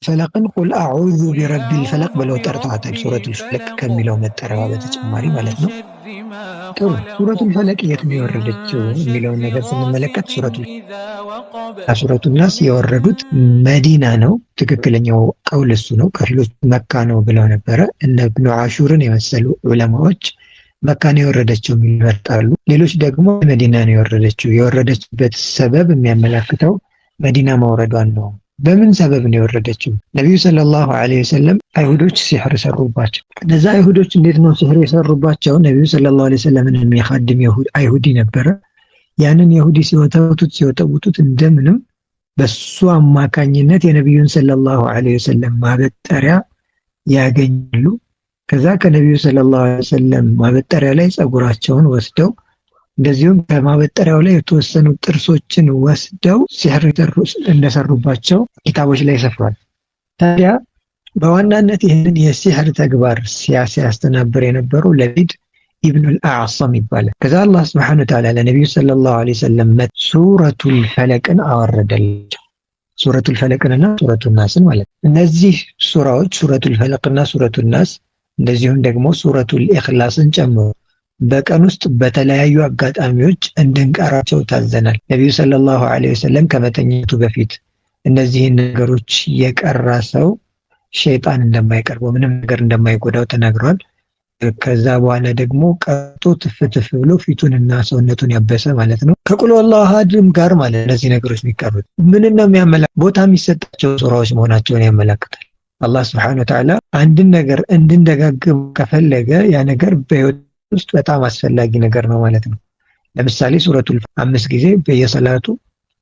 ፈለቅን ቁል አዑዙ ቢረቢል ፈለቅ ብለው ጠርተዋታል። ሱረቱል ፈለቅ ከሚለው መጠሪያዋ በተጨማሪ ማለት ነው። ጥሩ። ሱረቱል ፈለቅ የት ነው የወረደችው የሚለውን ነገር ስንመለከት ሱረቱል ናስ የወረዱት መዲና ነው። ትክክለኛው ቀውል እሱ ነው። ከፊሎች መካ ነው ብለው ነበረ። እነ ኢብኑ አሹርን የመሰሉ ዑለማዎች መካ ነው የወረደችው ይመርጣሉ። ሌሎች ደግሞ መዲና ነው የወረደችው። የወረደችበት ሰበብ የሚያመላክተው መዲና መውረዷን ነው። በምን ሰበብ ነው የወረደችው? ነቢዩ ሰለላሁ ዐለይሂ ወሰለም አይሁዶች ሲሕር ሰሩባቸው። እነዛ አይሁዶች እንዴት ነው ሲሕር የሰሩባቸው? ነቢዩ ሰለላሁ ዐለይሂ ወሰለምን የሚያኻድም አይሁዲ ነበረ። ያንን ይሁዲ ሲወተውቱት እንደምንም በሱ አማካኝነት የነቢዩን ሰለላሁ ዐለይሂ ወሰለም ማበጠሪያ ያገኛሉ። ከዛ ከነቢዩ ሰለላሁ ዐለይሂ ወሰለም ማበጠሪያ ላይ ጸጉራቸውን ወስደው እንደዚሁም ከማበጠሪያው ላይ የተወሰኑ ጥርሶችን ወስደው ሲሕር እንደሰሩባቸው ኪታቦች ላይ ሰፍሯል። ታዲያ በዋናነት ይህንን የሲሕር ተግባር ሲያስተናብር የነበረው ለቢድ ኢብኑል አዕሰም ይባላል። ከዛ አላህ ሱብሓነሁ ወተዓላ ለነቢዩ ሰለላሁ ዐለይሂ ወሰለም ሱረቱል ፈለቅን አወረደላቸው። ሱረቱል ፈለቅንና ሱረቱል ናስን ማለት ነው። እነዚህ ሱራዎች ሱረቱል ፈለቅና ሱረቱል ናስ እንደዚሁም ደግሞ ሱረቱል ኢኽላስን ጨምሮ በቀን ውስጥ በተለያዩ አጋጣሚዎች እንድንቀራቸው ታዘናል። ነቢዩ ሰለላሁ ዐለይሂ ወሰለም ከመተኛቱ በፊት እነዚህን ነገሮች የቀራ ሰው ሸይጣን እንደማይቀርበው ምንም ነገር እንደማይጎዳው ተናግሯል። ከዛ በኋላ ደግሞ ቀርቶ ትፍትፍ ብሎ ፊቱንና ሰውነቱን ያበሰ ማለት ነው። ከቁል ወላሁ አሐድም ጋር ማለት እነዚህ ነገሮች የሚቀሩት ምን ነው የሚያመላክተው? ቦታ የሚሰጣቸው ሱራዎች መሆናቸውን ያመለክታል። አላህ ሱብሓነሁ ወተዓላ አንድን ነገር እንድንደጋግም ከፈለገ ያ ነገር በህይወት ውስጥ በጣም አስፈላጊ ነገር ነው ማለት ነው። ለምሳሌ ሱረቱል 5 ጊዜ በየሰላቱ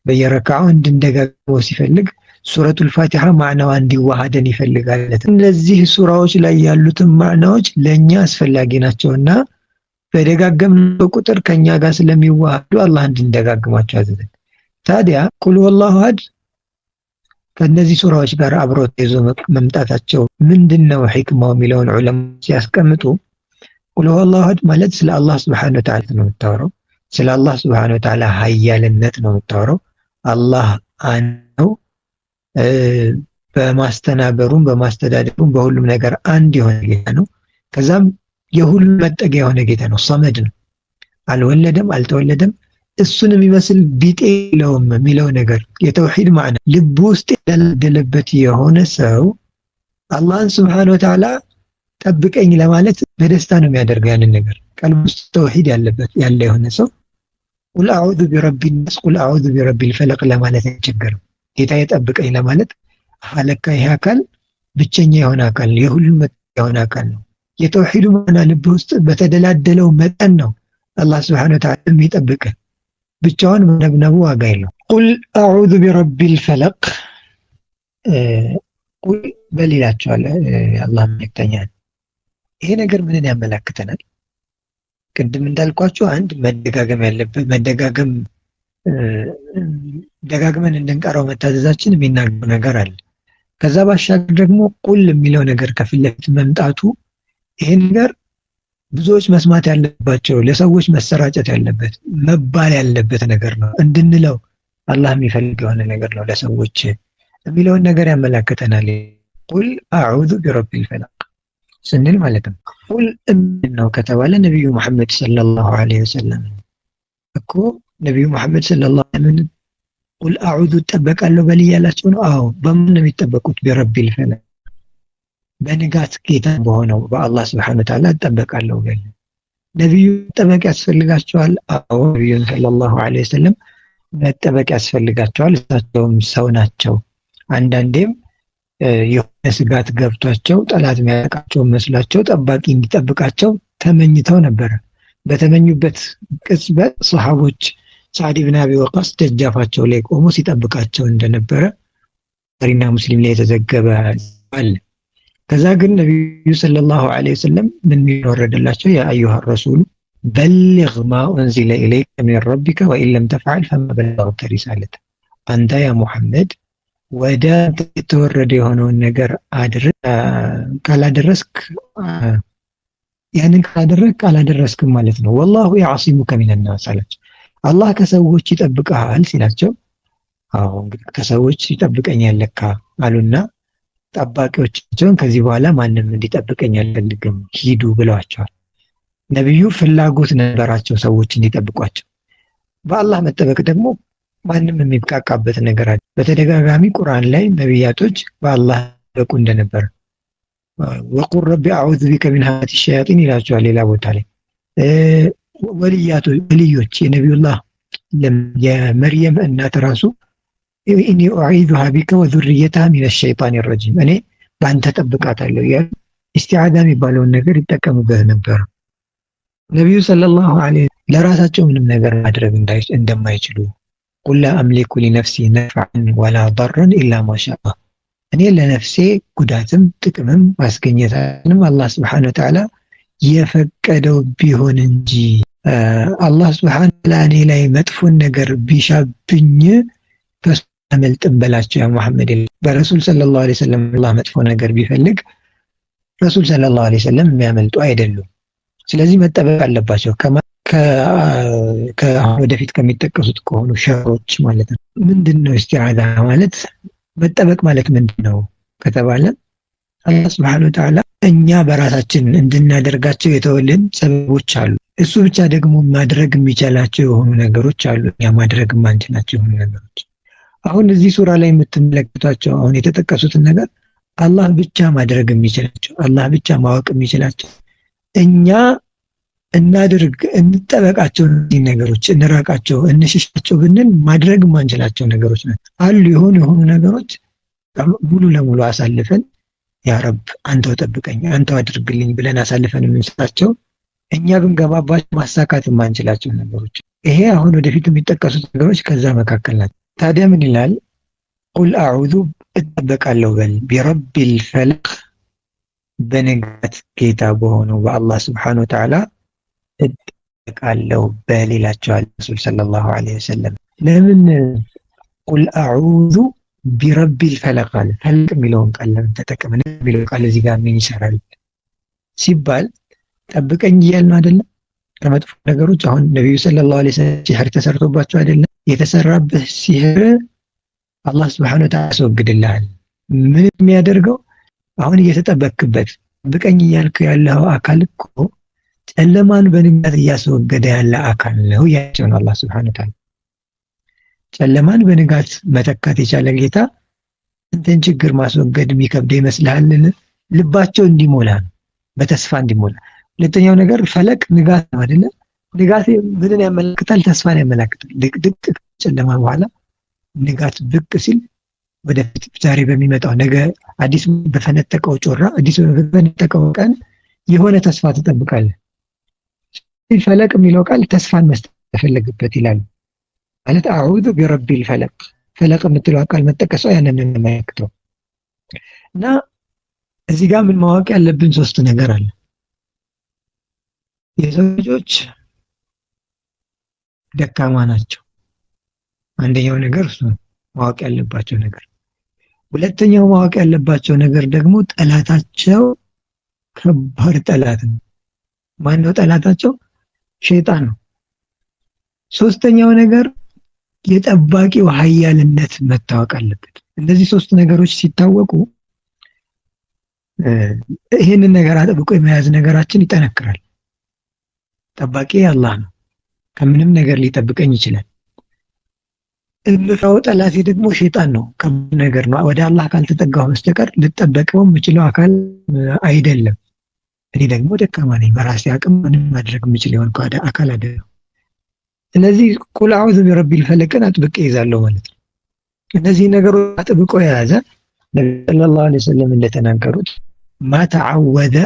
በየረካዓው እንድንደጋግመው ሲፈልግ ሱረቱል ፋቲሃ ማዕናዋ እንዲዋሃደን ይፈልጋል። እነዚህ ሱራዎች ላይ ያሉትን ማዕናዎች ለኛ አስፈላጊ ናቸውና በደጋገምነው ቁጥር ከኛ ጋር ስለሚዋሃዱ አላህ እንድንደጋግማቸው አዘዘን። ታዲያ ቁል ወላሁ አሐድ ከነዚህ ሱራዎች ጋር አብሮ ተይዞ መምጣታቸው ምንድነው ሂክማው የሚለውን ዑለማ ሲያስቀምጡ ቁል ወላሁ አሐድ ማለት ስለ አላህ ሱብሓነሁ ወተዓላ ነው የምታወራው። ስለ አላህ ሱብሓነሁ ወተዓላ ኃያልነት ነው የምታወራው። አላህ አንድ ነው። በማስተናበሩም በማስተዳደሩም በሁሉም ነገር አንድ የሆነ ጌታ ነው። ከዛም የሁሉ መጠጊያ የሆነ ጌታ ነው። ሰመድ ነው። አልወለደም፣ አልተወለደም፣ እሱን የሚመስል ቢጤ የለውም የሚለው ነገር የተውሂድ ማዕና ልብ ውስጥ ያደለበት የሆነ ሰው አላህን ሱብሓነሁ ወተዓላ ጠብቀኝ ለማለት በደስታ ነው የሚያደርገው። ያንን ነገር ቀልብ ውስጥ ተውሂድ ያለ የሆነ ሰው ቁል አዑዙ ቢረቢን ናስ ቁል አዑዙ ቢረቢል ፈለቅ ለማለት አይቸገርም። ጌታ የጠብቀኝ ለማለት አለካ ይሄ አካል ብቸኛ የሆነ አካል ነው። የሁሉም የሆነ አካል ነው። የተውሂዱ ማዕና ልብ ውስጥ በተደላደለው መጠን ነው አላህ ሱብሓነሁ ወተዓላ የሚጠብቅ። ብቻውን መነብነቡ ዋጋ የለው። ቁል አዑዙ ቢረቢል ፈለቅ ቁል በሌላቸዋል አላህ መልእክተኛ። ይሄ ነገር ምንን ያመላክተናል? ቅድም እንዳልኳችሁ አንድ መደጋገም ያለበት ደጋግመን እንድንቀራው መታዘዛችን የሚናገረው ነገር አለ። ከዛ ባሻገር ደግሞ ቁል የሚለው ነገር ከፊት ለፊት መምጣቱ ይሄ ነገር ብዙዎች መስማት ያለባቸው ለሰዎች መሰራጨት ያለበት መባል ያለበት ነገር ነው። እንድንለው አላህ የሚፈልግ የሆነ ነገር ነው ለሰዎች የሚለውን ነገር ያመላክተናል። ቁል አዑዙ ቢረቢል ፈለቅ ስንል ማለት ነው። ቁል ነው ከተባለ ነብዩ መሐመድ ሰለላሁ ዐለይሂ ወሰለም እኮ ነብዩ መሐመድ ሰለላሁ ዐለይሂ ወሰለም ቁል አዑዙ እጠበቃለሁ በል እያላቸው ነው። አዎ በምን ነው የሚጠበቁት? ቢረቢል ፈለቅ በንጋት ጌታ በሆነው በአላህ ሱብሓነሁ ወተዓላ እጠበቃለሁ በል። ነብዩ መጠበቅ ያስፈልጋቸዋል። አዎ ነብዩ ሰለላሁ ዐለይሂ ወሰለም መጠበቅ ያስፈልጋቸዋል። እሳቸውም ሰው ናቸው። አንዳንዴም የሆነ ስጋት ገብቷቸው ጠላት የሚያጠቃቸው መስሏቸው ጠባቂ እንዲጠብቃቸው ተመኝተው ነበር። በተመኙበት ቅጽበት ሰሃቦች ሳዕድ ኢብኑ አቢ ወቃስ ደጃፋቸው ላይ ቆሞ ሲጠብቃቸው እንደነበረ ቡኻሪና ሙስሊም ላይ የተዘገበ አለ። ከዛ ግን ነብዩ ሰለላሁ ዐለይሂ ወሰለም ምን ወረደላቸው? ያ አዩሃ ረሱሉ በልግ ማ ኡንዚለ ኢለይከ ሚን ረቢከ ወኢን ለም ተፍዐል ፈማ በለግተ ሪሳለተ። አንተ ያ ሙሐመድ ወደ የተወረደ የሆነውን ነገር ካላደረስክ ያንን ካላደረግክ አላደረስክም ማለት ነው። ወላሁ ያዕሲሙከ ሚነናስ አላቸው። አላህ ከሰዎች ይጠብቅሃል ሲላቸው አዎ እንግዲህ ከሰዎች ይጠብቀኛል ለካ አሉና ጠባቂዎቻቸውን ከዚህ በኋላ ማንም እንዲጠብቀኝ አልፈልግም ሂዱ ብለዋቸዋል። ነቢዩ ፍላጎት ነበራቸው ሰዎች እንዲጠብቋቸው። በአላህ መጠበቅ ደግሞ ማንም የሚብቃቃበት ነገር አለ። በተደጋጋሚ ቁርአን ላይ ነቢያቶች በአላህ ጠበቁ እንደነበር ወቁል ረቢ አዑዙ ቢከ ሚን ሀመዛቲ ሸያጢን ይላቸዋል። ሌላ ቦታ ላይ ወልዮች የነቢዩላህ የመርየም እናት ራሱ ኢኒ ኡዒዙሃ ቢከ ወዙርየተሃ ሚነ ሸይጣን ረጂም እኔ በአንተ ጠብቃታለሁ እያሉ ኢስቲዓዛ የሚባለውን ነገር ይጠቀሙበት ነበር። ነቢዩ ሰለላሁ ዐለይሂ ወሰለም ለራሳቸው ምንም ነገር ማድረግ እንደማይችሉ ቁል ላ አምሊኩ ሊነፍሲ ነፍዐን ወላ ضረን ኢላ ማሻአላህ እኔ ለነፍሴ ጉዳትም ጥቅምም ማስገኘትንም አላህ ሱብሓነሁ ወተዓላ የፈቀደው ቢሆን እንጂ አላህ ሱብሓነሁ ወተዓላ እኔ ላይ መጥፎን ነገር ቢሻብኝ ከሱ አመልጥም በላቸው ያ ሙሐመድ። በረሱል ሰለላሁ ዐለይሂ ወሰለም አላህ መጥፎ ነገር ቢፈልግ ረሱል ሰለላሁ ዐለይሂ ወሰለም የሚያመልጡ አይደሉም። ስለዚህ መጠበቅ አለባቸው ወደፊት ከሚጠቀሱት ከሆኑ ሸሮች ማለት ነው። ምንድነው ኢስቲዓዛ ማለት? መጠበቅ ማለት ምንድነው ከተባለ አላህ ሱብሓነሁ ወተዓላ እኛ በራሳችን እንድናደርጋቸው የተወልን ሰበቦች አሉ። እሱ ብቻ ደግሞ ማድረግ የሚችላቸው የሆኑ ነገሮች አሉ፣ እኛ ማድረግ የማንችላቸው የሆኑ ነገሮች። አሁን እዚህ ሱራ ላይ የምትመለከቷቸው አሁን የተጠቀሱትን ነገር አላህ ብቻ ማድረግ የሚችላቸው፣ አላህ ብቻ ማወቅ የሚችላቸው፣ እኛ እናድርግ እንጠበቃቸው፣ እነዚህ ነገሮች እንራቃቸው፣ እንሽሻቸው ብንል ማድረግ የማንችላቸው ነገሮች ናቸው። አሉ የሆኑ ነገሮች ሙሉ ለሙሉ አሳልፈን ያ ረብ አንተው ጠብቀኝ፣ አንተው አድርግልኝ ብለን አሳልፈን የምንሰጣቸው፣ እኛ ብንገባባቸው ማሳካት የማንችላቸው ነገሮች። ይሄ አሁን ወደፊት የሚጠቀሱት ነገሮች ከዛ መካከል ናቸው። ታዲያ ምን ይላል? ቁል አዑዙ እጠበቃለሁ በል ቢረቢል ፈለቅ በንጋት ጌታ በሆነው በአላህ ሱብሓነሁ ወተዓላ እጠበቃለሁ በል ይላቸዋል ረሱል ሰለላሁ ዐለይሂ ወሰለም። ለምን ቁል አዑዙ ቢረቢል ፈለቅ አለ? ፈለቅ የሚለውን ቃል ለምን ተጠቀመ? የሚለው ቃል እዚህ ጋር ምን ይሰራል ሲባል ጠብቀኝ እያልን ነው አይደለም? ከመጥፎ ነገሮች አሁን ነብዩ ሰለላሁ ዐለይሂ ወሰለም ሲህር ተሰርቶባቸው አይደለም? የተሰራብህ ሲህር አላህ ሱብሓነሁ ወተዓላ ያስወግድልሃል። ምን የሚያደርገው አሁን እየተጠበቅበት ጠብቀኝ እያልክ ያለው አካል እኮ ጨለማን በንጋት እያስወገደ ያለ አካል ነው ያቸው ነው አላህ ሱብሓነሁ ወተዓላ። ጨለማን በንጋት መተካት የቻለ ጌታ እንትን ችግር ማስወገድ የሚከብድ ይመስልሃልን? ልባቸው እንዲሞላ ነው፣ በተስፋ እንዲሞላ። ሁለተኛው ነገር ፈለቅ ንጋት ነው አይደለ? ንጋት ምንን ያመለክታል? ተስፋን ያመለክታል። ድቅድቅ ጨለማ በኋላ ንጋት ብቅ ሲል ወደፊት ዛሬ በሚመጣው ነገ አዲስ በፈነጠቀው ጮራ አዲስ በፈነጠቀው ቀን የሆነ ተስፋ ትጠብቃለህ። ፈለቅ የሚለው ቃል ተስፋን መስጠት ተፈለገበት ይላሉ። ማለት አዑዙ ቢረቢል ፈለቅ ፈለቅ የምትለው ቃል መጠቀሷ ያንን ነው የሚያመለክተው። እና እዚህ ጋር ምን ማወቅ ያለብን ሶስት ነገር አለ። የሰው ልጆች ደካማ ናቸው። አንደኛው ነገር እሱ ማወቅ ያለባቸው ነገር። ሁለተኛው ማወቅ ያለባቸው ነገር ደግሞ ጠላታቸው ከባድ ጠላት ነው። ማነው ጠላታቸው? ሸይጣን ነው። ሶስተኛው ነገር የጠባቂው ኃያልነት መታወቅ አለበት። እነዚህ ሶስት ነገሮች ሲታወቁ ይህንን ነገር አጥብቆ የመያዝ ነገራችን ይጠነክራል። ጠባቂ አላህ ነው፣ ከምንም ነገር ሊጠብቀኝ ይችላል። እምፈራው ጠላቴ ደግሞ ሸይጣን ነው፣ ከምንም ነገር ነው። ወደ አላህ ካልተጠጋሁ በስተቀር ልጠበቀው የምችለው አካል አይደለም። እኔ ደግሞ ደካማ ነኝ፣ በራሴ አቅም ምንም ማድረግ የምችል የሆነ አካል አይደለም። ስለዚህ ቁል አዑዙ ቢረቢል ፈለቅን አጥብቄ ይዛለሁ ማለት ነው። እነዚህ ነገሮች አጥብቆ የያዘ ነብዩ ሰለላሁ ዐለይሂ ወሰለም እንደተናገሩት ማተዓወደ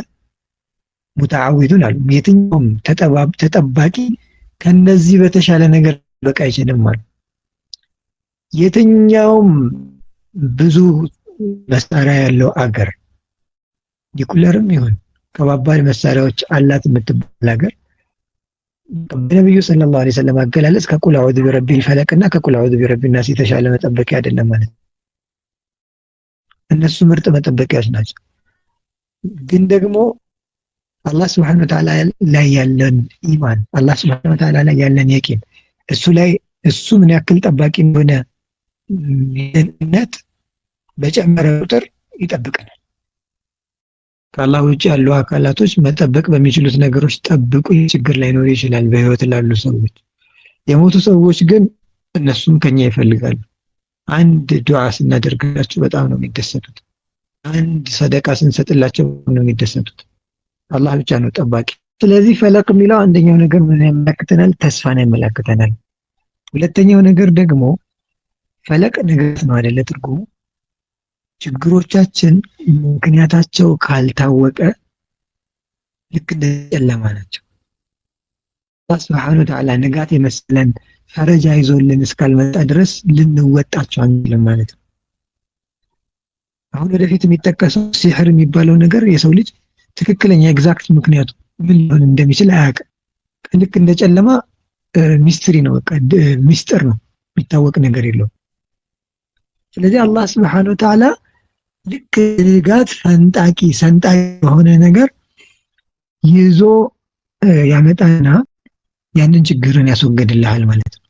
ሙተዓዊዱን አሉ። የትኛውም ተጠባቂ ከነዚህ በተሻለ ነገር በቃ አይችልም አሉ። የትኛውም ብዙ መሳሪያ ያለው አገር ኒኩለርም ይሁን ከባባድ መሳሪያዎች አላት የምትባል ሀገር በነብዩ ሰለላሁ ዐለይሂ ወሰለም አገላለጽ ከቁል አዑዙ ቢረቢል ፈለቅና ከቁል አዑዙ ቢረቢን ናስ የተሻለ መጠበቂያ አይደለም ማለት ነው። እነሱ ምርጥ መጠበቂያዎች ናቸው። ግን ደግሞ አላህ Subhanahu Wa Ta'ala ላይ ያለን ኢማን፣ አላህ Subhanahu Wa Ta'ala ላይ ያለን የቂን፣ እሱ ምን ያክል ጠባቂ እንደሆነ እምነት በጨመረ ቁጥር ይጠብቀናል። ከአላህ ውጭ ያሉ አካላቶች መጠበቅ በሚችሉት ነገሮች ጠብቁ፣ ችግር ላይኖር ይችላል በህይወት ላሉ ሰዎች። የሞቱ ሰዎች ግን እነሱም ከኛ ይፈልጋሉ። አንድ ዱዓ ስናደርግላቸው በጣም ነው የሚደሰቱት። አንድ ሰደቃ ስንሰጥላቸው ነው የሚደሰቱት። አላህ ብቻ ነው ጠባቂ። ስለዚህ ፈለቅ የሚለው አንደኛው ነገር ምን ያመለክተናል? ተስፋን ያመለክተናል። ሁለተኛው ነገር ደግሞ ፈለቅ ንጋት ነው አይደለ? ትርጉሙ ችግሮቻችን ምክንያታቸው ካልታወቀ ልክ እንደ ጨለማ ናቸው። አላህ ሱብሓነሁ ወተዓላ ንጋት የመሰለን ፈረጃ ይዞልን እስካልመጣ ድረስ ልንወጣቸው አንችልም ማለት ነው። አሁን ወደፊት የሚጠቀሰው ሲሕር የሚባለው ነገር የሰው ልጅ ትክክለኛ ኤግዛክት ምክንያቱ ምን ሊሆን እንደሚችል አያውቅም። ልክ እንደ ጨለማ ሚስትሪ ነው፣ በቃ ሚስጥር ነው፣ የሚታወቅ ነገር የለውም። ስለዚህ አላህ ሱብሓነሁ ወተዓላ ልክ ንጋት ፈንጣቂ ሰንጣቂ የሆነ ነገር ይዞ ያመጣና ያንን ችግርን ያስወግድልሃል ማለት ነው።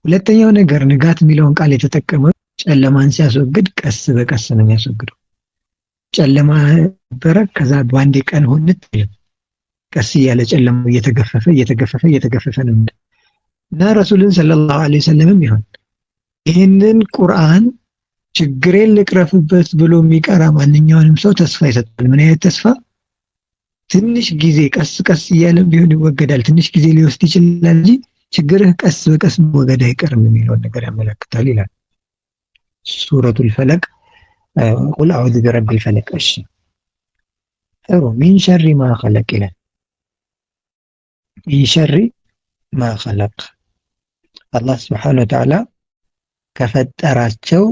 ሁለተኛው ነገር ንጋት የሚለውን ቃል የተጠቀመው ጨለማን ሲያስወግድ ቀስ በቀስ ነው የሚያስወግደው። ጨለማ ነበረ፣ ከዛ በአንድ ቀን ሆነት ቀስ እያለ ጨለማው እየተገፈፈ ነው እና ረሱልን ሰለላሁ ዐለይሂ ወሰለም ይሁን ይህንን ቁርአን ችግሬን ልቅረፍበት ብሎ የሚቀራ ማንኛውንም ሰው ተስፋ ይሰጣል። ምን አይነት ተስፋ? ትንሽ ጊዜ ቀስ እያለም ቢሆን ይወገዳል። ትንሽ ጊዜ ሊወስድ ይችላል እንጂ ችግርህ ቀስ በቀስ መወገድ አይቀርም የሚለውን ነገር ያመለክታል ይላል ሱረቱል ፈለቅ። ቁል አዑዙ ቢረቢል ፈለቅ። እሺ ጥሩ። ሚን ሸሪ ማ ኸለቅ ይላል። ሚን ሸሪ ማ ኸለቅ አላህ ሱብሓነሁ ወተዓላ ከፈጠራቸው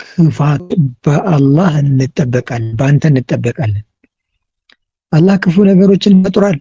ክፋት በአላህ እንጠበቃለን፣ በአንተ እንጠበቃለን። አላህ ክፉ ነገሮችን ፈጥሯል።